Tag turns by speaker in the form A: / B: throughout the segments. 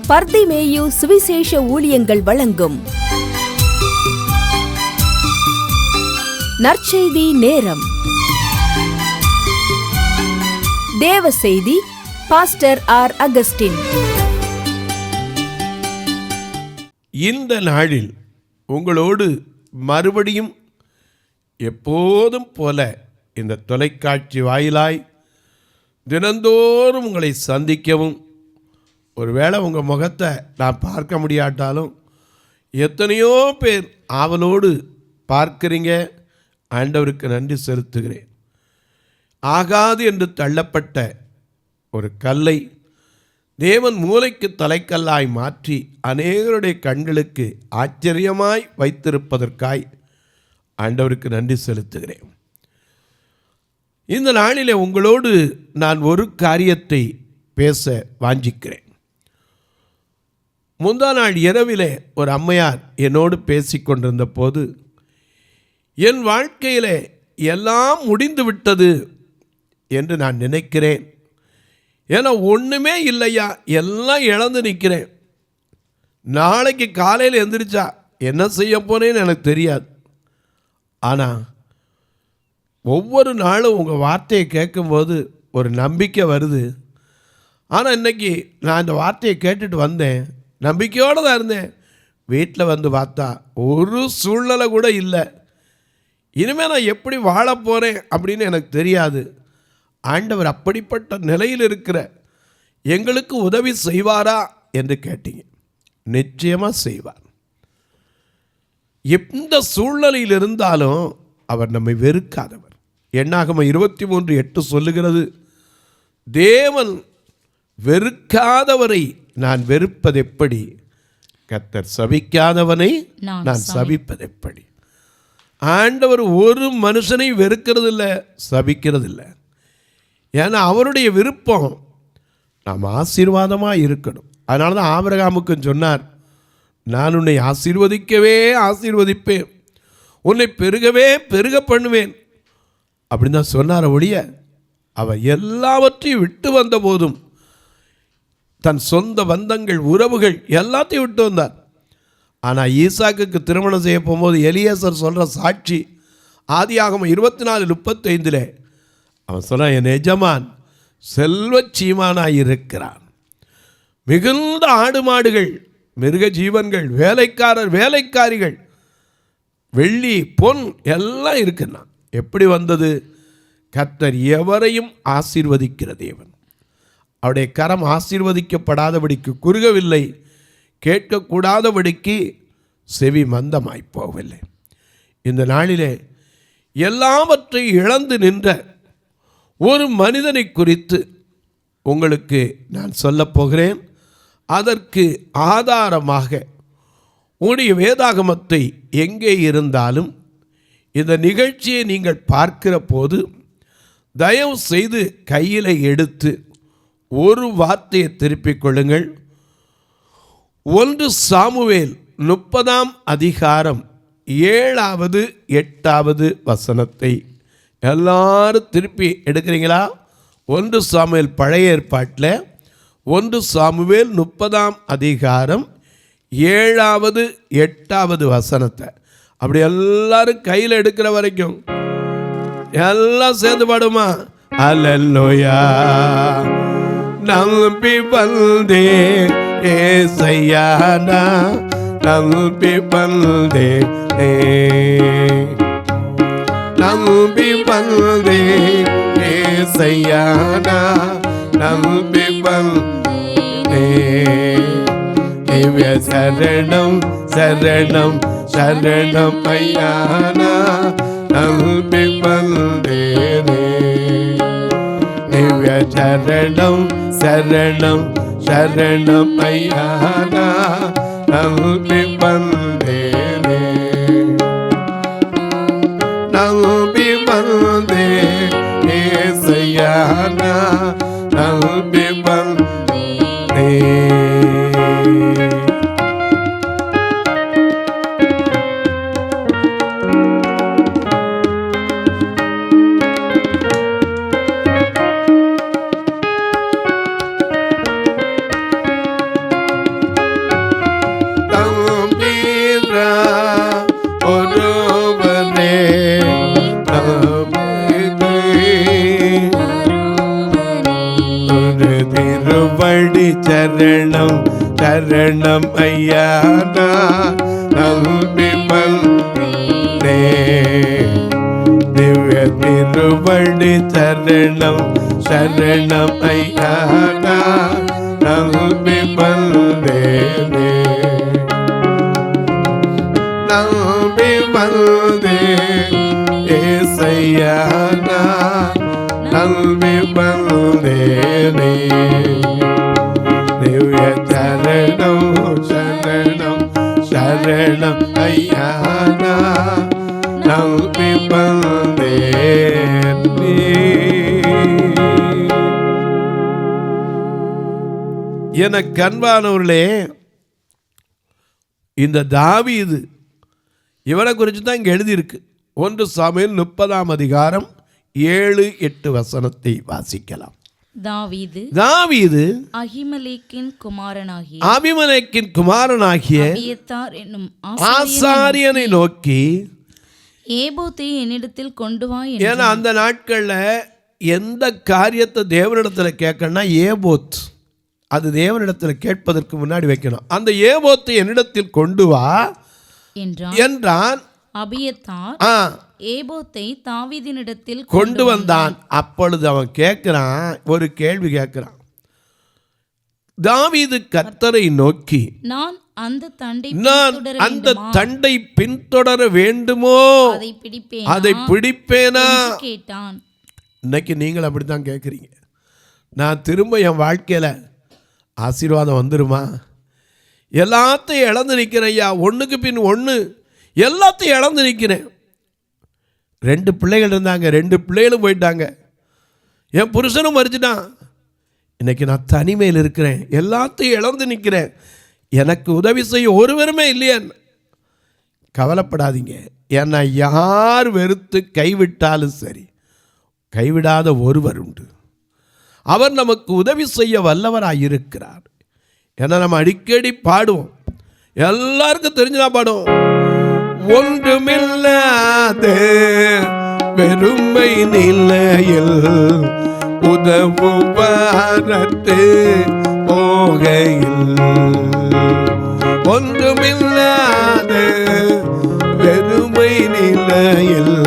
A: பர்திமேயு சுவிசேஷ ஊழியங்கள் வழங்கும் நற்செய்தி நேரம். தேவ செய்தி பாஸ்டர் ஆர். அகஸ்டின்.
B: இந்த நாளில் உங்களோடு மறுபடியும் எப்போதும் போல இந்த தொலைக்காட்சி வாயிலாய் தினந்தோறும் உங்களை சந்திக்கவும், ஒருவேளை உங்கள் முகத்தை நான் பார்க்க முடியாட்டாலும் எத்தனையோ பேர் ஆவலோடு பார்க்குறீங்க. ஆண்டவருக்கு நன்றி செலுத்துகிறேன். ஆகாது என்று தள்ளப்பட்ட ஒரு கல்லை தேவன் மூலைக்கு தலைக்கல்லாய் மாற்றி அநேகருடைய கண்களுக்கு ஆச்சரியமாய் வைத்திருப்பதற்காய் ஆண்டவருக்கு நன்றி செலுத்துகிறேன். இந்த நாளிலே உங்களோடு நான் ஒரு காரியத்தை பேச வாஞ்சிக்கிறேன். முந்தா நாள் இரவிலே ஒரு அம்மையார் என்னோடு பேசிக்கொண்டிருந்த போது, என் வாழ்க்கையிலே எல்லாம் முடிந்து விட்டது என்று நான் நினைக்கிறேன். ஏன்னா ஒன்றுமே இல்லையா, எல்லாம் இழந்து நிற்கிறேன். நாளைக்கு காலையில் எந்திரிச்சா என்ன செய்ய போனேன்னு எனக்கு தெரியாது. ஆனால் ஒவ்வொரு நாளும் உங்கள் வார்த்தையை கேட்கும்போது ஒரு நம்பிக்கை வருது. ஆனால் இன்றைக்கி நான் இந்த வார்த்தையை கேட்டுட்டு வந்தேன், நம்பிக்கையோடு தான் இருந்தேன். வீட்டில் வந்து பார்த்தா ஒரு சூழ்நிலை கூட இல்லை. இனிமேல் நான் எப்படி வாழ போகிறேன் அப்படின்னு எனக்கு தெரியாது. ஆண்டவர் அப்படிப்பட்ட நிலையில் இருக்கிற எங்களுக்கு உதவி செய்வாரா என்று கேட்டீங்க. நிச்சயமாக செய்வார். எந்த சூழ்நிலையில் இருந்தாலும் அவர் நம்மை வெறுக்காதவர். என்னாகமம் 23:8 சொல்லுகிறது, தேவன் வெறுக்காதவரை நான் வெறுப்பது எப்படி, கர்த்தர் சபிக்காதவனை நான் சபிப்பது எப்படி. ஆண்டவர் ஒரு மனுஷனை வெறுக்கிறது இல்லை, சபிக்கிறது இல்லை. ஏன்னா அவருடைய விருப்பம் நாம் ஆசீர்வாதமாக இருக்கணும். அதனால தான் ஆபிரகாமுக்கும் சொன்னார், நான் உன்னை ஆசீர்வதிக்கவே ஆசீர்வதிப்பேன், உன்னை பெருகவே பெருக பண்ணுவேன் அப்படின்னு தான் சொன்னார். ஒழிய அவர் எல்லாவற்றையும் விட்டு வந்த போதும் தன் சொந்த பந்தங்கள், உறவுகள் எல்லாத்தையும் விட்டு வந்தார். ஆனால் ஈசாக்குக்கு திருமணம் செய்ய போகும்போது எலியேசர் சொல்கிற சாட்சி ஆதியாகமம் 24:35 அவன் சொன்னான், என் எஜமான் செல்வச் சீமானாய் இருக்கிறான், மிகுந்த ஆடு மாடுகள், மிருக ஜீவன்கள், வேலைக்காரர் வேலைக்காரிகள், வெள்ளி பொன் எல்லாம் இருக்குன்னா. எப்படி வந்தது? கர்த்தர் எவரையும் ஆசீர்வதிக்கிற தேவன். அவருடைய கரம் ஆசீர்வதிக்கப்படாதபடிக்கு குறுகவில்லை, கேட்கக்கூடாதபடிக்கு செவி மந்தமாய் போகவில்லை. இந்த நாளிலே எல்லாவற்றையும் இழந்து நின்ற ஒரு மனிதனை குறித்து உங்களுக்கு நான் சொல்லப் போகிறேன். அதற்கு ஆதாரமாக உடைய வேதாகமத்தை எங்கே இருந்தாலும் இந்த நிகழ்ச்சியை நீங்கள் பார்க்கிற போது தயவு செய்து கையில் எடுத்து ஒரு வார்த்தையை திருப்பிக் கொள்ளுங்கள். 1 சாமுவேல் 30 7வது 8வது வசனத்தை எல்லாரும் திருப்பி எடுக்கிறீங்களா? 1 சாமுவேல் பழைய ஏற்பாட்டில் 1 சாமுவேல் 30 7வது 8வது வசனத்தை அப்படி எல்லாரும் கையில் எடுக்கிற வரைக்கும் எல்லாம் சேர்ந்து பாடுமா? அல்லேலூயா நம்பி வந்தே ஏசையா, நம்பி வந்தே, நம்பி வந்தே ஏசையா, நம்பி வந்தே, சரணம் சரணம் சரணம் ஐயானா, நம்பி வந்தேனே, சரணம் சரணம் சரணம் ஐயானா, நம்பி வந்தேனே, நம்பி வந்தே ஏசையானா, நம்பி வந்தே. ஒருவனே நமக்கு ஒரு திருவடி சரணம் சரணம் ஐயா நம்பி வந்தே திவ்ய திருவடி சரணம் சரணம் ஐயா நம்பி வந்தேனே நம்பி வந்தே ஏசையா நம்பி வந்தேனே திவ்ய சரணம் சரணம் சரணம் ஐயா நம்பி வந்தேனே. எனக்கு அன்பானவர்களே, இந்த தாவீது இவரை குறித்து தான் இங்கே எழுதியிருக்கு. 1 சாமுவேல் 30ஆம் அதிகாரம் 7-8 வசனத்தை வாசிக்கலாம். தாவீது
C: அகிமெலேக்கின்
B: குமாரனாகிய
C: அபியத்தார் என்னும்
B: ஆசாரியனை நோக்கி
C: ஏபோத்தை என்னிடத்தில் கொண்டு வா.
B: ஏன்னா அந்த நாட்கள்ல எந்த காரியத்தை தேவனிடத்தில் கேட்கணும்னா ஏபோத், அது தேவனிடத்தில் கேட்பதற்கு முன்னாடி வைக்கணும். அந்த ஏபோத்தை என்னிடத்தில் கொண்டு வா என்றான்.
C: அபியத்தார் ஏபோத்தை தாவீதினிடத்தில்
B: கொண்டு வந்தான். அப்பொழுது அவன் கேட்கிறான், ஒரு கேள்வி கேட்கிறான். தாவீது கர்த்தரை நோக்கி, நான் அந்த தண்டை பின்தொடர வேண்டுமோ, அதை பிடிப்பேனா
C: கேட்டான்.
B: இன்னைக்கு நீங்கள் அப்படித்தான் கேட்குறீங்க. நான் திரும்ப என் வாழ்க்கையில் ஆசீர்வாதம் வந்துருமா? எல்லாத்தையும் இழந்து நிற்கிறேன் ஐயா, ஒன்றுக்கு பின் ஒன்று எல்லாத்தையும் இழந்து நிற்கிறேன். 2 பிள்ளைகள் இருந்தாங்க, 2 பிள்ளைகளும் போயிட்டாங்க. என் புருஷனும் மறிச்சிட்டான். இன்னைக்கு நான் தனிமையில் இருக்கிறேன், எல்லாத்தையும் இழந்து நிற்கிறேன். எனக்கு உதவி செய்ய ஒருவருமே இல்லையா? கவலைப்படாதீங்க. ஏன்னா யார் வெறுத்து கைவிட்டாலும் சரி, கைவிடாத ஒருவர் உண்டு. அவர் நமக்கு உதவி செய்ய வல்லவராக இருக்கிறார். ஏன்னா நம்ம அடிக்கடி பாடுவோம், எல்லாருக்கும் தெரிஞ்சுதான் பாடுவோம். ஒன்றுமில்லாத வெறுமை நிலையில் உதவுவாரத்து போகையில், ஒன்றுமில்லாத வெறுமை நிலையில்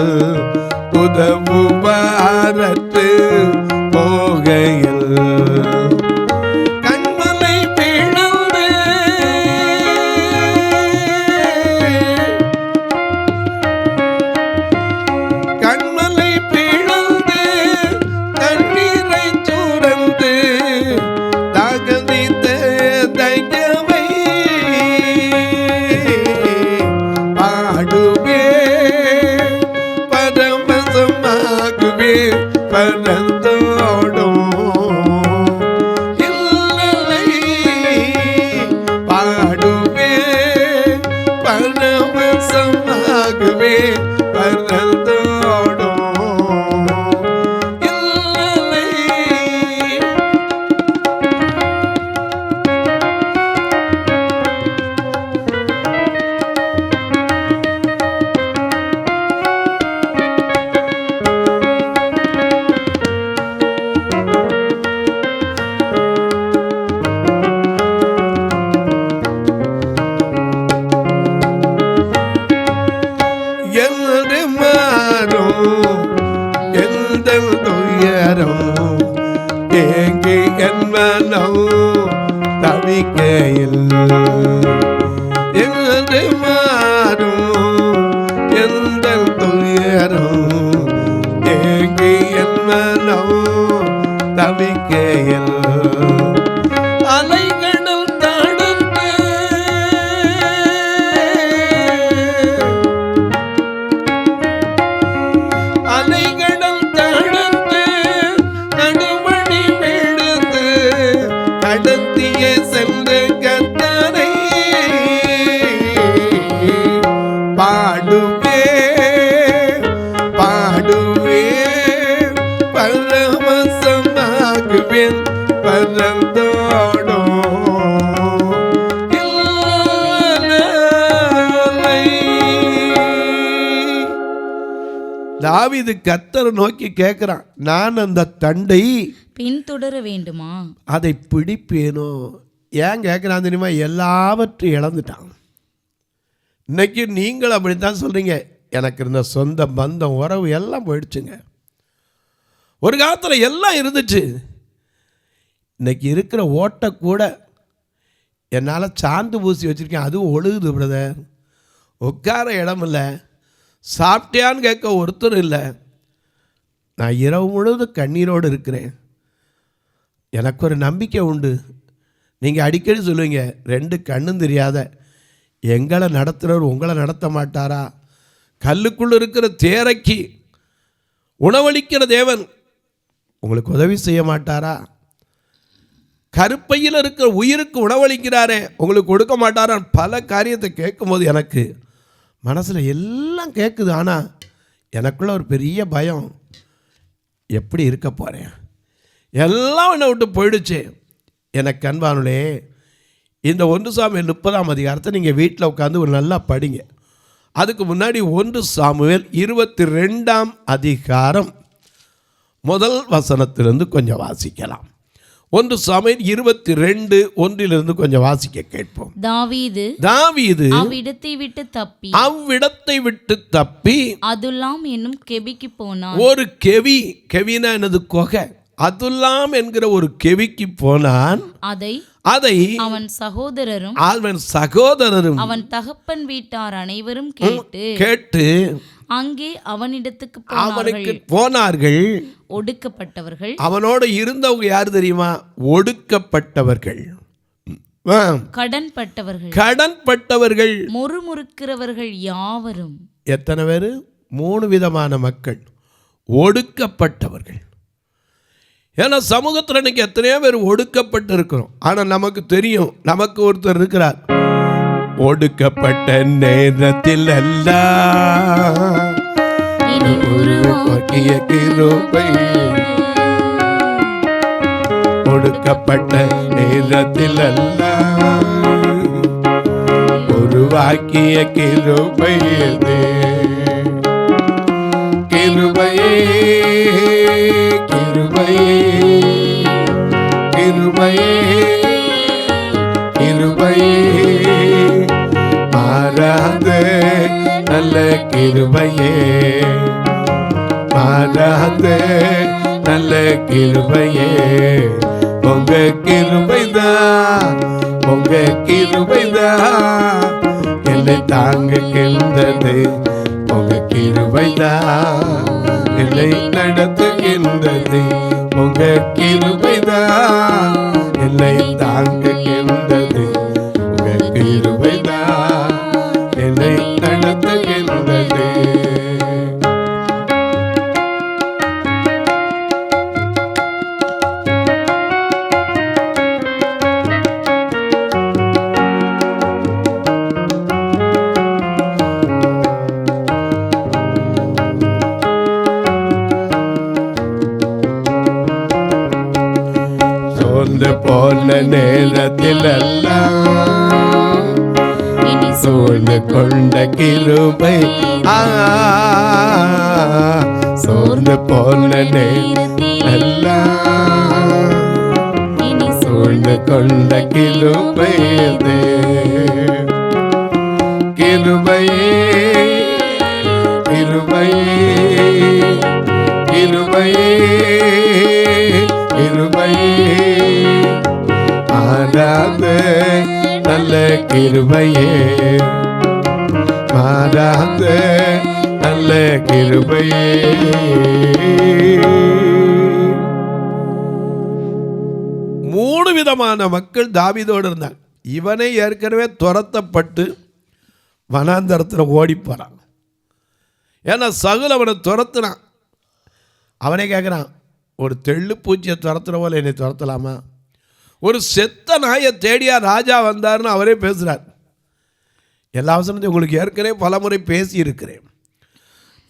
B: உதவுவாரத்து போகையில் தவிக்கையில் என்று மாறும் எந்த துயரம் ஏங்கி என் மனம் தவிக்கையில் அலைகளும் தடுத்து அலைகளும் தடுத்து நடுவழி விழுந்து கடத்திய சென்று கத்தனை தாவீது கர்த்தரை நோக்கி கேட்கிறான், நான் அந்த தண்டை
C: பின்தொடர வேண்டுமா?
B: அதை பிடிப்பேனோ? ஏன் கேட்குறான் தெரியுமா? எல்லாவற்றையும் இழந்துட்டான். இன்னைக்கு நீங்கள் அப்படித்தான் சொல்கிறீங்க, எனக்கு இருந்த சொந்த பந்தம் உறவு எல்லாம் போயிடுச்சுங்க. ஒரு காலத்தில் எல்லாம் இருந்துச்சு, இன்னைக்கு இருக்கிற ஓட்டை கூட என்னால் சாந்து பூசி வச்சுருக்கேன், அதுவும் ஒழுகுது பிரதர். உட்கார இடம் இல்லை, சாப்பிட்டியான்னு கேட்க ஒருத்தர் இல்லை. நான் இரவு முழுவதும் கண்ணீரோடு இருக்கிறேன். எனக்கு ஒரு நம்பிக்கை உண்டு. நீங்கள் அடிக்கடி சொல்லுவீங்க, 2 கண்ணும் தெரியாத எங்களை நடத்துகிறவர் உங்களை நடத்த மாட்டாரா? கல்லுக்குள்ளே இருக்கிற தேரைக்கு உணவளிக்கிற தேவன் உங்களுக்கு உதவி செய்ய மாட்டாரா? கருப்பையில் இருக்கிற உயிருக்கு உணவளிக்கிறாரே, உங்களுக்கு கொடுக்க மாட்டாரா? பல காரியத்தை கேட்கும்போது எனக்கு மனசில் எல்லாம் கேட்குது. ஆனால் எனக்குள்ள ஒரு பெரிய பயம், எப்படி இருக்க போகிறேன்? எல்லாம் என்னை விட்டு போயிடுச்சு. எனக்கு அன்பானுலே, இந்த 1 சாமுவேல் 30ஆம் அதிகாரத்தை நீங்கள் வீட்டில் உட்காந்து ஒரு நல்லா படிங்க. அதுக்கு முன்னாடி 1 சாமுவேல் 22ஆம் அதிகாரம் முதல் வசனத்திலிருந்து கொஞ்சம் வாசிக்கலாம். 1 சாமுவேல் 22:1 கொஞ்சம் வாசிக்க கேட்போம். தாவீது அவ்விடத்தை விட்டு தப்பி
C: அதுல்லாம் என்னும் கெபிக்கு போனான்.
B: ஒரு கெவினா என்னது? கொகை. அதுல்லாம் என்கிற ஒரு கெவிக்கு போனான். அதை
C: அவன் சகோதரரும்
B: அவன்
C: தகப்பன் வீட்டார் அனைவரும்
B: கேட்டு
C: அங்கே அவனிடத்துக்கு
B: போனார்கள்.
C: ஒடுக்கப்பட்டவர்கள்.
B: அவனோட இருந்தவங்க யார் தெரியுமா? ஒடுக்கப்பட்டவர்கள், கடன்பட்டவர்கள்,
C: முறுமுறுக்கிறவர்கள் யாவரும்.
B: எத்தனை பேர்? 3 விதமான மக்கள். ஒடுக்கப்பட்டவர்கள். ஏன்னா சமூகத்தில் இன்னைக்கு எத்தனையோ பேர் ஒடுக்கப்பட்டு இருக்கிறோம். ஆனால் நமக்கு தெரியும், நமக்கு ஒருத்தர் இருக்கிறார். ஒடுக்கப்பட்ட நேரத்தில் ஒடுக்கப்பட்ட நேரத்தில் உருவாக்கிய கிருபையே, கிருபையே, கிருபையே, கிருபையே, கிருபையே, மாறாத நல்ல கிருபையே, மாறாத நல்ல கிருபையே, உங்க கிருபைதான், உங்க கிருபைதான் என்னை தாங்குகின்றது, உங்க கிருபைதான் என்னை நடத்துகின்றது, உங்க கிருபைதான் என்னை தாங்குகின்றது, உங்க கிருபைதான் என்னை நடத்துகின்றது. போன நேரத்தில் எல்லாம் சூழ்ந்து கொண்ட கிருபை, சோர்ந்து போன நேரத்தில் எல்லாம் சூழ்ந்து கொண்ட கிருபை, கிருபையே, கிருபையே, கிருபையே, கிருபையே, மாறாத நல்ல கிருபையே, மாறாத நல்ல கிருபையே. மூணு விதமான மக்கள் தாவீதோடு இருந்தாங்க. இவனை ஏற்கனவே துரத்தப்பட்டு வனாந்தரத்தில் ஓடி போகிறான். ஏன்னா சகுல் அவனை துரத்துனான். அவனே கேட்குறான், ஒரு தெள்ளு பூச்சியை துரத்துற போல என்னை துரத்தலாமா? ஒரு செத்த நாயை தேடியா ராஜா வந்தார்னு அவரே பேசுகிறார். எல்லா அவசரத்தையும் உங்களுக்கு ஏற்கனவே பல முறை பேசியிருக்கிறேன்.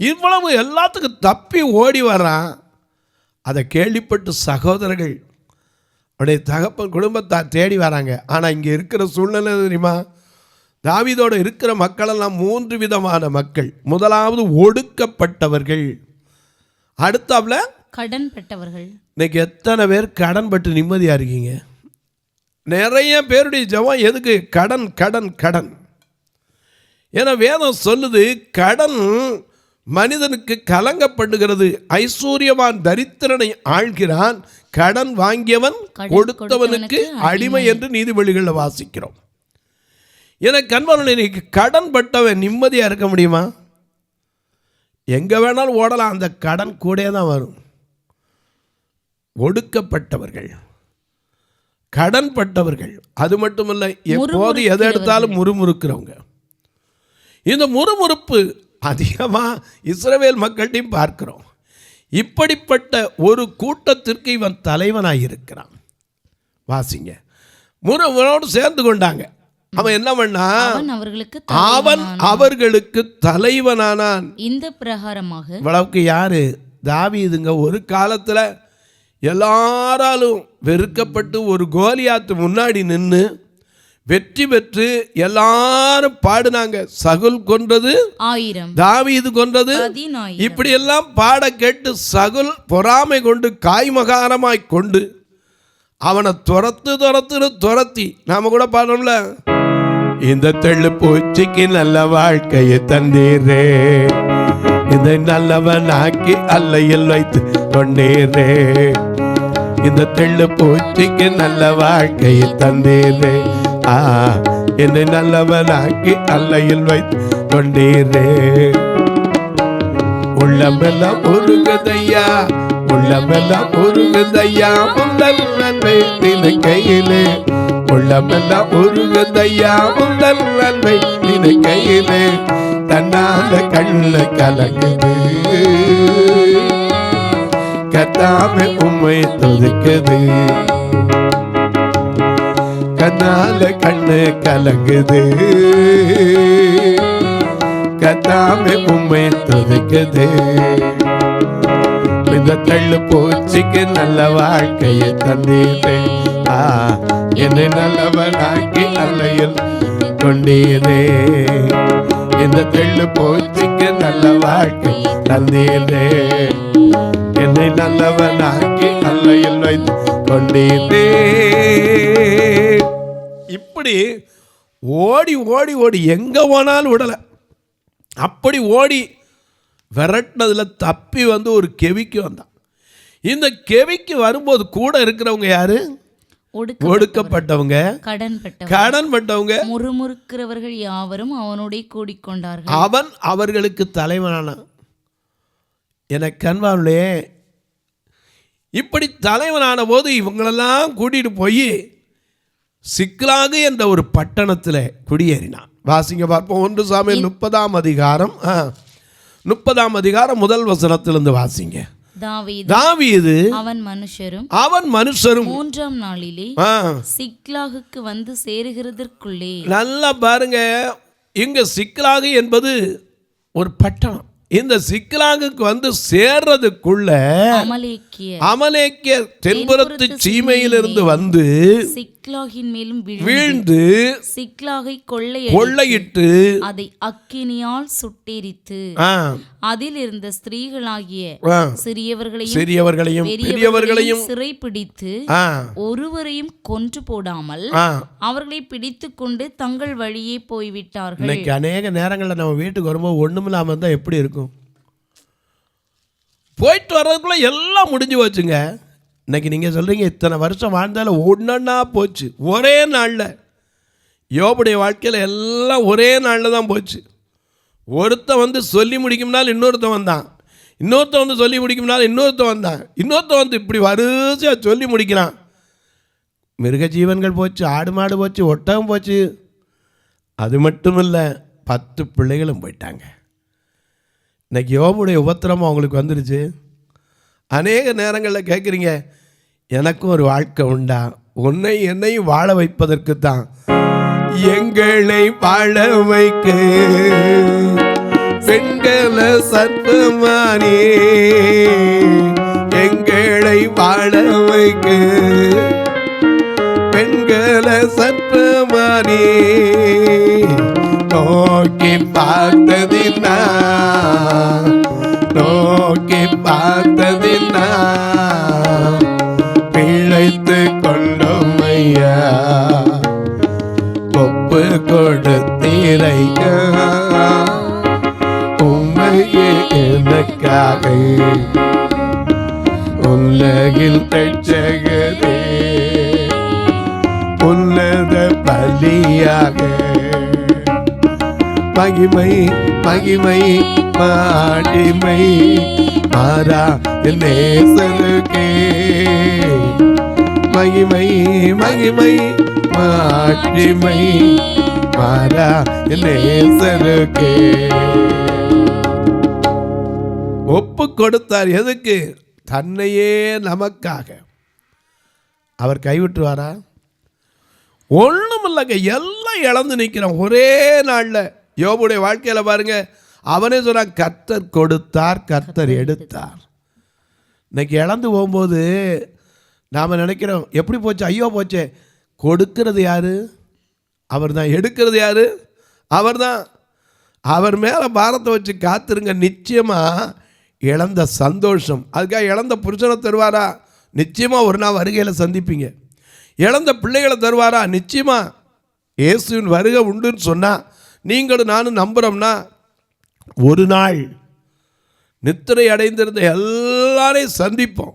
B: இவ்வளவு எல்லாத்துக்கும் தப்பி ஓடி வரான். அதை கேள்விப்பட்டு சகோதரர்கள் அவருடைய தகப்பன் குடும்பத்தார் தேடி வராங்க. ஆனால் இங்கே இருக்கிற சூழ்நிலை தெரியுமா? தாவீதோடு இருக்கிற மக்களெல்லாம் 3 விதமான மக்கள். முதலாவது ஒடுக்கப்பட்டவர்கள். அடுத்தாப்புல
C: கடன் பட்டவர்கள்.
B: இன்னைக்கு எத்தனை பேர் கடன் பட்டு நிம்மதியாக இருக்கீங்க? நிறைய பேருடைய ஜெபம் எதுக்கு? கடன் கடன் கடன். ஏன்னா வேதம் சொல்லுது, கடன் மனிதனுக்கு கலங்கப்படுகிறது. ஐஸ்வர்யவான் தரித்திரனை ஆள்கிறான், கடன் வாங்கியவன் கொடுத்தவனுக்கு அடிமை என்று நீதிபதிகளில் வாசிக்கிறோம். எனக்கு கண்மணி, கடன் பட்டவன் நிம்மதியாக இருக்க முடியுமா? எங்கே வேணாலும் ஓடலாம், அந்த கடன் கூட தான் வரும். ஒடுக்கப்பட்டவர்கள், கடன் பட்டவர்கள், அது மட்டுமல்ல எப்போது எதை எடுத்தாலும் முறுமுறுக்கிறவங்க. இந்த முறுமுறுப்பு அதிகமாக இஸ்ரவேல் மக்கள்கிட்டையும் பார்க்கிறோம். இப்படிப்பட்ட ஒரு கூட்டத்திற்கு இவன் தலைவனாக இருக்கிறான். வாசிங்க, முறுமுறோடு சேர்ந்து கொண்டாங்க. அவன் என்ன பண்ணா? அவன் அவர்களுக்கு தலைவனானான்.
C: இந்த பிரகாரமாக
B: இவ்வளவுக்கு யாரு? தாவீதுங்க. ஒரு காலத்தில் எல்லாராலும் வெறுக்கப்பட்டு ஒரு கோலியாத்து முன்னாடி நின்று வெற்றி பெற்று எல்லாரும் பாடினாங்க. சகுல் கொன்றது 1000, தாவீது கொன்றது
C: 10,000.
B: இப்படி எல்லாம் பாட கேட்டு சகுல் பொறாமை கொண்டு காய்மகாரமாய் கொண்டு அவனை துரத்தி நாம கூட பாடுறோம்ல, இந்த தெள்ளு பூச்சிக்கு நல்ல வாழ்க்கையை தந்தீரே, இந்த நல்லவன் ஆக்கி அல்லையில் வைத்து கொண்டீரே, இந்த தெள்ளு பூச்சிக்கு நல்ல வாழ்க்கையை தந்தீரே, என்னை நல்லவனாக்கி அல்லையில் வைத்து கொண்டீரே. உள்ளமெல்லாம் உருகுதையா, உள்ளமெல்லாம் உருகுதையா, முந்தல் நன்மை நினைக்கையிலே, உள்ளமெல்லாம் உருகுதையா, முந்தல் நன்மை நினைக்கையிலே, தன்னால கண்ண கலங்குது, கத்தாம உம்மை துதிக்குது, கண்ணால கண்ணு கலங்குது, கத்தாம உம்மை துதிக்குது. இந்த தள்ளு பூச்சிக்கு நல்ல வாழ்க்கையை தந்தீரே, என்னை நல்லவனாக்கி அல்லையில் கொண்டீரே, இந்த தெள்ளு பூச்சிக்கு நல்ல வாழ்க்கை தந்தீரே, என்னை நல்லவனாக்கி அல்லையில் வைத்து கொண்டீரே. இப்படி ஓடி ஓடி ஓடி எங்கே போனாலும் விடலை. அப்படி ஓடி விரட்டினதில் தப்பி வந்து ஒரு கெவிக்கு வந்தான். இந்த கெவிக்கு வரும்போது கூட இருக்கிறவங்க யாரு? ஒடுக்கப்பட்டவங்க, கடன் பட்டவங்க,
C: முறுமுறுக்கிறவர்கள் யாவரும் அவனோட கூடிக்கொண்டார்கள்.
B: அவன் அவர்களுக்கு தலைவனானான். என கண்வார்களே, இப்படி தலைவனான போது இவங்களெல்லாம் கூட்டிட்டு போய் சிக்லாகு என்ற ஒரு பட்டணத்தில் குடியேறினான். வாசிங்க பார்ப்போம். 1 சாமுவேல் 30ஆம் அதிகாரம் முதல் வசனத்திலிருந்து வாசிங்க. தாவீது அவன் மனுஷரும்
C: 3ஆம் நாளிலே சிக்லாகுக்கு வந்து சேருகிறதற்குள்ளே. நல்லா
B: பாருங்க, இங்க சிக்லாகு என்பது ஒரு பட்டணம். இந்த சிக்லாகுக்கு வந்து சேர்றதுக்குள்ள அமலேக்கியர் தென்புறத்து சீமையிலிருந்து வந்து
C: சிக்லாகின் மேலும்
B: வீழ்ந்து
C: சிக்லாகை
B: கொள்ளையிட்டு
C: அதை அக்கினியால் சுட்டெரித்து அதில் இருந்த ஸ்திரீகளாகிய சிறியவர்களையும் பெரியவர்களையும் சிறைப்பிடித்து ஒருவரையும் கொன்று போடாமல் அவர்களை பிடித்து கொண்டு தங்கள் வழியே போய்விட்டார்கள்.
B: இன்னைக்கு அநேக நேரங்களில் நம்ம வீட்டுக்கு வரும்போது ஒண்ணுமில்லாம இருந்தா எப்படி இருக்கும்? போயிட்டு வர்றதுக்குள்ள எல்லாம் முடிஞ்சு போச்சுங்க. இன்னைக்கு நீங்கள் சொல்கிறீங்க இத்தனை வருஷம் வாழ்ந்தாலும் ஒன்றா போச்சு. ஒரே நாளில் யோபுடைய வாழ்க்கையில் எல்லாம் ஒரே நாளில் தான் போச்சு. ஒருத்தன் வந்து சொல்லி முடிக்கும்னாலும் இன்னொருத்தன் வந்தான், இன்னொருத்தன் வந்து சொல்லி முடிக்கும்னாலும் இன்னொருத்தன் வந்தான், இன்னொருத்தன் வந்து இப்படி வரிசையாக சொல்லி முடிக்கிறான். மிருக ஜீவன்கள் போச்சு, ஆடு மாடு போச்சு, ஒட்டகம் போச்சு. அது மட்டும் இல்லை, 10 பிள்ளைகளும் போயிட்டாங்க. இன்னைக்கு யோபுடைய உபத்திரமும் அவங்களுக்கு வந்துருச்சு. அநேக நேரங்களில் கேட்குறீங்க, எனக்கும் ஒரு வாழ்க்கை உண்டா? உன்னை என்னையும் வாழ வைப்பதற்கு தான். எங்களை வாழ வைக்க பெண்களை சர்ப்பமானே, எங்களை வாழ வைக்க பெண்களை சர்ப்பமானே, நோக்கி பார்த்ததின்னா நோக்கி பார்த்ததின்னா பிழைத்து கொள்ளும் ஐயா, ஒப்பு கொடுத்தீரையா உண்மையே எனக்காக, உலகில் ரட்சகரே உன்னத பலியாக. மகிமை மகிமை மாடிமை மாறா என் நேசருக்கே, மகிமை மகிமை மாட்சிமை மாறா என் நேசருக்கே. ஒப்பு கொடுத்தார். எதுக்கு? தன்னையே நமக்காக. அவர் கைவிட்டுவாரா? ஒண்ணும் இல்லைங்க, எல்லாம் இழந்து நிற்கிறான் ஒரே நாள்ல. யோபுடைய வாழ்க்கையில பாருங்க, அவனே சொன்னான், கர்த்தர் கொடுத்தார் கர்த்தர் எடுத்தார். இன்னைக்கு இழந்து போகும்போது நாம் நினைக்கிறோம், எப்படி போச்சு, ஐயோ போச்சே. கொடுக்கிறது யாரு? அவர் தான். எடுக்கிறது யாரு? அவர் தான். அவர் மேலே பாரத்தை வச்சு காத்துருங்க. நிச்சயமாக இழந்த சந்தோஷம், அதுக்காக இழந்த புருஷனை தருவாரா? நிச்சயமாக ஒரு நாள் வருகையில் சந்திப்பீங்க. இழந்த பிள்ளைகளை தருவாரா? நிச்சயமாக. இயேசுவின் வருகை உண்டுன்னு சொன்னால் நீங்களும் நானும் நம்புகிறோம்னா ஒரு நாள் நித்திரை அடைந்திருந்த எல்லாரையும் சந்திப்போம்.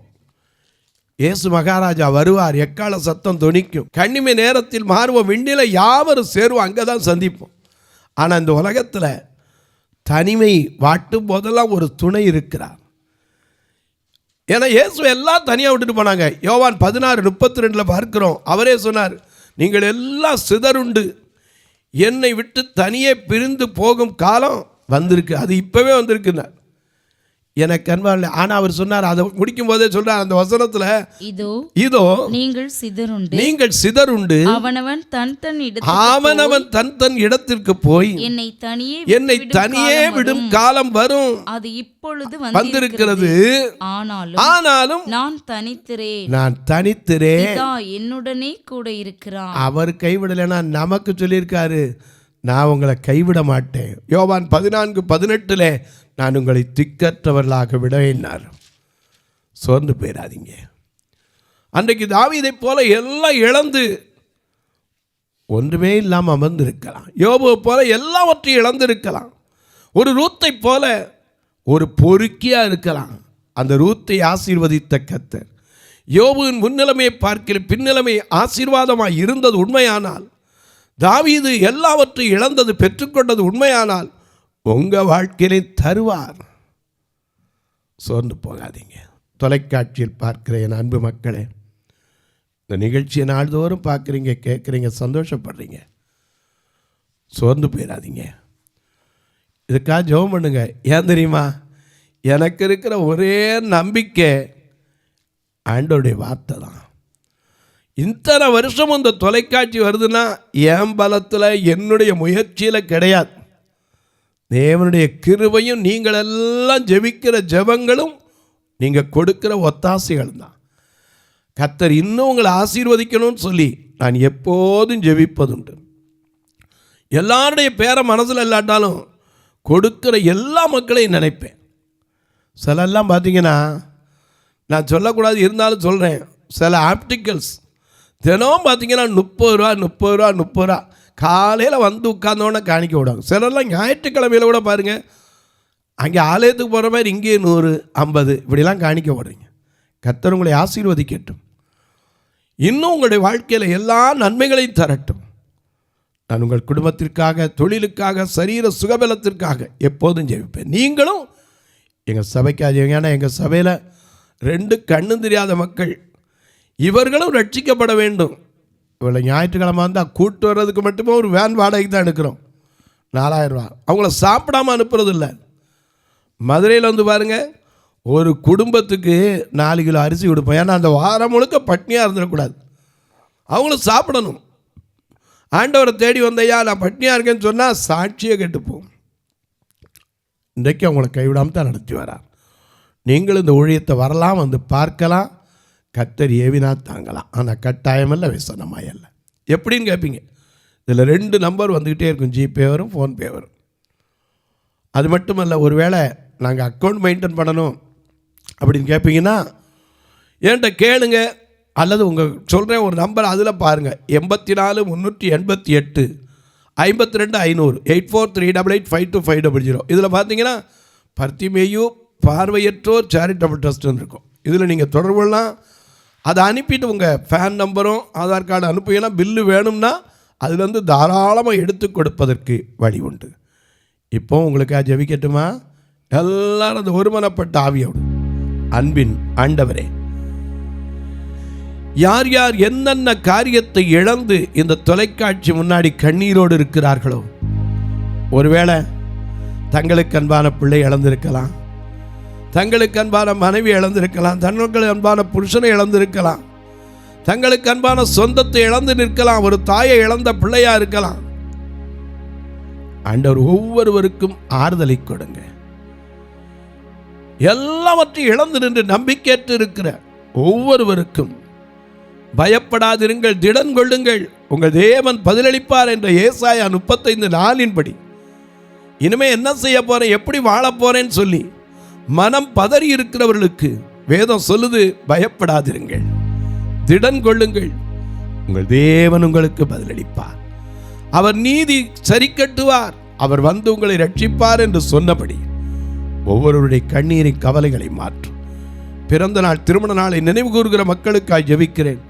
B: இயேசு மகாராஜா வருவார், எக்கால சத்தம் தொனிக்கும், கண்ணிமை நேரத்தில் மாறுவோம், விண்ணில யாவரும் சேருவோம், அங்கே தான் சந்திப்போம். ஆனால் இந்த உலகத்தில் தனிமை வாட்டும் போதெல்லாம் ஒரு துணை இருக்கிறார். ஏன்னா இயேசு எல்லாம் தனியாக விட்டுட்டு போனாங்க. யோவான் 16:32 பார்க்கிறோம். அவரே சொன்னார், நீங்கள் எல்லாம் சிதறுண்டு என்னை விட்டு தனியே பிரிந்து போகும் காலம் வந்திருக்கு. அது இப்போவே வந்திருக்குன்னார். எனக்கு அன்பான. ஆனால் அவர் சொன்னார், அதை முடிக்கும் போதே சொல்றார் அந்த வசனத்துல, இதோ நீங்கள் சிதறுண்டு அவனவன் தன் தன் இடத்திற்கு போய் என்னை தனியே விடும் காலம் வரும். அது இப்பொழுது வந்திருக்கிறது. ஆனாலும் நான் தனித்திரேன், என்னுடனே கூட இருக்கிறான். அவர் கைவிடலைன்னா நமக்கு சொல்லியிருக்காரு, நான் உங்களை கைவிட மாட்டேன். யோவான் 14:18 நான் உங்களை திக்கற்றவர்களாக விடவேனார். சோர்ந்து போயிடாதீங்க. அன்றைக்கு தாவீதை போல எல்லாம் இழந்து ஒன்றுமே இல்லாமல் அமர்ந்திருக்கலாம். யோபுவை போல எல்லாவற்றையும் இழந்திருக்கலாம். ஒரு ரூத்தை போல ஒரு பொறுக்கியாக இருக்கலாம். அந்த ரூத்தை ஆசீர்வதித்த கர்த்தர் யோபுவின் முன்னிலைமையை பார்க்கிற பின்னிலைமை ஆசீர்வாதமாக இருந்தது உண்மையானால், தாவீது எல்லாவற்றையும் இழந்தது பெற்றுக்கொண்டது உண்மையானால், உங்கள் வாழ்க்கையிலே தருவார். சோர்ந்து போகாதீங்க. தொலைக்காட்சியில் பார்க்கிற என் அன்பு மக்களே, இந்த நிகழ்ச்சியை நாள்தோறும் பார்க்குறீங்க, கேட்குறீங்க, சந்தோஷப்படுறீங்க. சோர்ந்து போயிடாதீங்க. இதுக்காக ஜெபம் பண்ணுங்க. ஏன் தெரியுமா? எனக்கு இருக்கிற ஒரே நம்பிக்கை ஆண்டவருடைய வார்த்தை தான். இத்தனை வருஷம் இந்த தொலைக்காட்சி வருதுன்னா என் பலத்தில் என்னுடைய முயற்சியில் கிடையாது. தேவனுடைய கிருபையும் நீங்கள் எல்லாம் ஜெபிக்கிற ஜெபங்களும் நீங்கள் கொடுக்கிற ஒத்தாசைகள் தான். கர்த்தர் இன்னும் உங்களை ஆசீர்வதிக்கணும்னு சொல்லி நான் எப்போதும் ஜெபிப்பதுண்டு. எல்லாருடைய பேரை மனசில் இல்லாட்டாலும் கொடுக்கிற எல்லா மக்களையும் நினைப்பேன். சிலெல்லாம் பார்த்தீங்கன்னா, நான் சொல்லக்கூடாது இருந்தாலும் சொல்கிறேன், சில ஆப்டிக்கல்ஸ் தினம் பார்த்தீங்கன்னா 30 ரூபா காலையில் வந்து உட்கார்ந்தோன்னே காணிக்க விடுவாங்க. சிலர்லாம் ஞாயிற்றுக்கிழமையில் கூட பாருங்கள், அங்கே ஆலயத்துக்கு போகிற மாதிரி இங்கே 100, 50 இப்படிலாம் காணிக்க விடுறீங்க. கர்த்தர் உங்களை ஆசீர்வதிக்கட்டும். இன்னும் உங்களுடைய வாழ்க்கையில் எல்லா நன்மைகளையும் தரட்டும். நான் உங்கள் குடும்பத்திற்காக, தொழிலுக்காக, சரீர சுகபலத்திற்காக எப்போதும் ஜெபிப்பேன். நீங்களும் எங்கள் சபைக்காக. ஏன்னா எங்கள் சபையில் 2 கண்ணும் தெரியாத மக்கள், இவர்களும் ரட்சிக்கப்பட வேண்டும். இவ்வளோ ஞாயிற்றுக்கிழமை வந்தால் கூட்டு வர்றதுக்கு மட்டுமே ஒரு வேன் வாடகைக்கு தான் எடுக்கிறோம், 4000 ரூபா. அவங்கள சாப்பிடாமல் அனுப்புறது இல்லை. மதுரையில் வந்து பாருங்கள், ஒரு குடும்பத்துக்கு 4 கிலோ அரிசி கொடுப்போம். ஏன்னா அந்த வாரம் முழுக்க பட்னியாக இருந்துடக்கூடாது, அவங்களும் சாப்பிடணும். ஆண்டவரை தேடி வந்தையா நான் பட்னியாக இருக்கேன்னு சொன்னால் சாட்சியை கெட்டுப்போம். இன்றைக்கு அவங்கள கைவிடாமல் தான் நடத்தி வரார். நீங்களும் இந்த ஊழியத்தை வரலாம், வந்து பார்க்கலாம். கர்த்தர் ஏவினா தாங்கலாம். ஆனால் கட்டாயமல்ல, விசனமாயல்ல. எப்படின்னு கேட்பீங்க? இதில் 2 நம்பர் வந்துக்கிட்டே இருக்கும். ஜிபே வரும், ஃபோன்பே வரும். அது மட்டுமல்ல, ஒருவேளை நாங்கள் அக்கௌண்ட் மெயின்டைன் பண்ணணும் அப்படின்னு கேட்பீங்கன்னா என்கிட்ட கேளுங்க, அல்லது உங்கள் சொல்கிறேன் ஒரு நம்பர், அதில் பாருங்கள் 84 388 52 500 8438852500. இதில் பார்த்தீங்கன்னா பர்திமேயு பார்வையற்றோர் சேரிட்டபிள் ட்ரஸ்ட்டுன்னு இருக்கும். இதில் நீங்கள் தொடர்புலாம் அதை அனுப்பிட்டு உங்கள் ஃபேன் நம்பரும் ஆதார் கார்டு அனுப்புவீங்கன்னா பில்லு வேணும்னா அதுலேருந்து தாராளமாக எடுத்து கொடுப்பதற்கு வழி உண்டு. இப்போ உங்களுக்கு ஜெபிக்கட்டுமா? எல்லாரும் அந்த ஒருமனப்பட்ட ஆவியோடு, அன்பின் ஆண்டவரே, யார் யார் என்னென்ன காரியத்தை இழந்து இந்த தொலைக்காட்சி முன்னாடி கண்ணீரோடு இருக்கிறார்களோ, ஒருவேளை தங்களுக்கு அன்பான பிள்ளை இழந்திருக்கலாம், தங்களுக்கு அன்பான மனைவி இழந்திருக்கலாம், தங்களுக்கு அன்பான புருஷனை இழந்திருக்கலாம், தங்களுக்கு அன்பான சொந்தத்தை இழந்து நிற்கலாம், ஒரு தாயை இழந்த பிள்ளையா இருக்கலாம். ஆண்டவர் ஒவ்வொருவருக்கும் ஆறுதலை கொடுங்க. எல்லாவற்றையும் இழந்து நின்று நம்பிக்கையற்று இருக்கிற ஒவ்வொருவருக்கும் பயப்படாதிருங்கள், திடன் கொள்ளுங்கள், உங்கள் தேவன் பதிலளிப்பார் என்ற ஏசாயா 35:4 இனிமே என்ன செய்ய போறேன், எப்படி வாழ போறேன்னு சொல்லி மனம் பதறி இருக்கிறவர்களுக்கு வேதம் சொல்லுது, பயப்படாதிருங்கள், திடன் கொள்ளுங்கள், உங்கள் தேவன் உங்களுக்கு பதிலளிப்பார், அவர் நீதி சரி கட்டுவார், அவர் வந்து உங்களை ரட்சிப்பார் என்று சொன்னபடி ஒவ்வொருவருடைய கண்ணீரின் கவலைகளை மாற்றும். பிறந்த நாள் திருமண நாளை நினைவு கூறுகிற மக்களுக்காய் ஜெபிக்கிறேன்.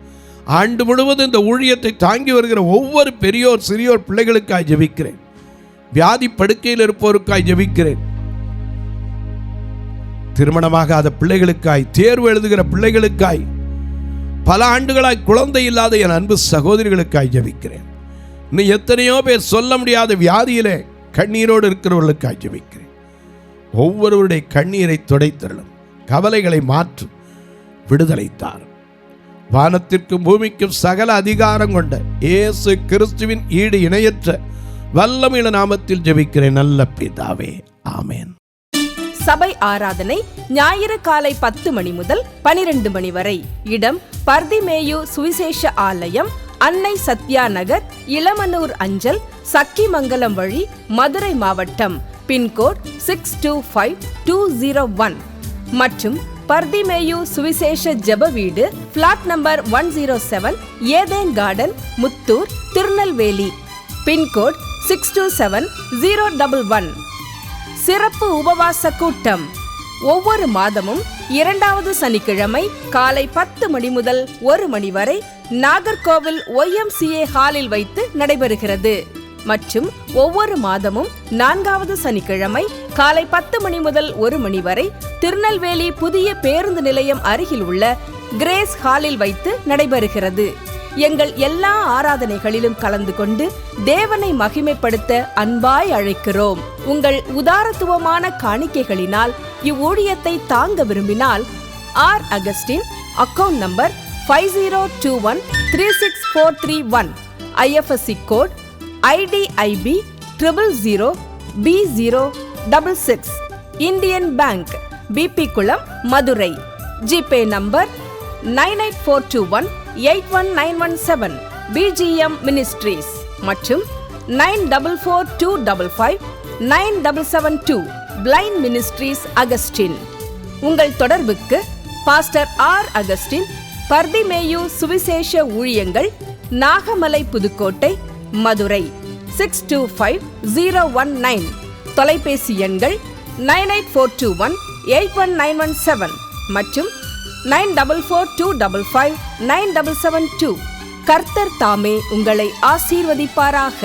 B: ஆண்டு முழுவதும் இந்த ஊழியத்தை தாங்கி வருகிற ஒவ்வொரு பெரியோர் சிறியோர் பிள்ளைகளுக்காய் ஜெபிக்கிறேன். வியாதி படுக்கையில் இருப்போருக்காய் ஜெபிக்கிறேன். திருமணமாகாத பிள்ளைகளுக்காய், தேர்வு எழுதுகிற பிள்ளைகளுக்காய், பல ஆண்டுகளாய் குழந்தை இல்லாத என் அன்பு சகோதரிகளுக்காய் ஜெபிக்கிறேன். இன்னும் எத்தனையோ பேர் சொல்ல முடியாத வியாதியிலே கண்ணீரோடு இருக்கிறவர்களுக்காய் ஜெபிக்கிறேன். ஒவ்வொருவருடைய கண்ணீரை துடைத்தருளும், கவலைகளை மாற்றும், விடுதலை தாரும். வானத்திற்கும் பூமிக்கும் சகல அதிகாரம் கொண்ட இயேசு கிறிஸ்துவின் ஈடு இணையற்ற வல்லமையுள்ள நாமத்தில் ஜெபிக்கிறேன் நல்ல பிதாவே, ஆமென்.
A: சபை ஆராதனை ஞாயிறு காலை 10 மணி முதல் 12 மணி வரை. இடம் பர்திமேயு சுவிசேஷ ஆலயம், அன்னை சத்யா நகர், இளமனூர் அஞ்சல், சக்கிமங்கலம் வழி, மதுரை மாவட்டம். பின்கோட் 625201 மற்றும் பர்திமேயு சுவிசேஷ ஜெப வீடு, flat number 107, Eden Garden, Muthur, Tirunelveli. Pincode 627011. சிறப்பு உபவாச கூட்டம் ஒவ்வொரு மாதமும் 2வது சனிக்கிழமை காலை 10 மணி முதல் 1 மணி வரை நாகர்கோவில் YMCA ஹாலில் வைத்து நடைபெறுகிறது. மற்றும் ஒவ்வொரு மாதமும் 4வது சனிக்கிழமை காலை 10 மணி முதல் 1 மணி வரை திருநெல்வேலி புதிய பேருந்து நிலையம் அருகில் உள்ள கிரேஸ் ஹாலில் வைத்து நடைபெறுகிறது. எங்கள் எல்லா ஆராதனைகளிலும் கலந்து கொண்டு தேவனை மகிமைப்படுத்த அன்பாய் அழைக்கிறோம். உங்கள் உதாரத்துவமான காணிக்கைகளினால் இவ்வூழியத்தை தாங்க விரும்பினால் R Augustine, account number 5021364331, IFSC code IDIB 000B066, Indian bank, BP Kulam, Madurai. GPay number 9842181917, BGM ministries மற்றும் 9442559772, பிளைண்ட் மினிஸ்ட்ரீஸ் அகஸ்டின். உங்கள் தொடர்புக்கு பாஸ்டர் ஆர் அகஸ்டின், பர்திமேயு சுவிசேஷ ஊழியங்கள், நாகமலை, புதுக்கோட்டை, மதுரை 625019. தொலைபேசி எண்கள் 9842181917 மற்றும் 9442559772. கர்த்தர் தாமே உங்களை ஆசீர்வதிப்பாராக.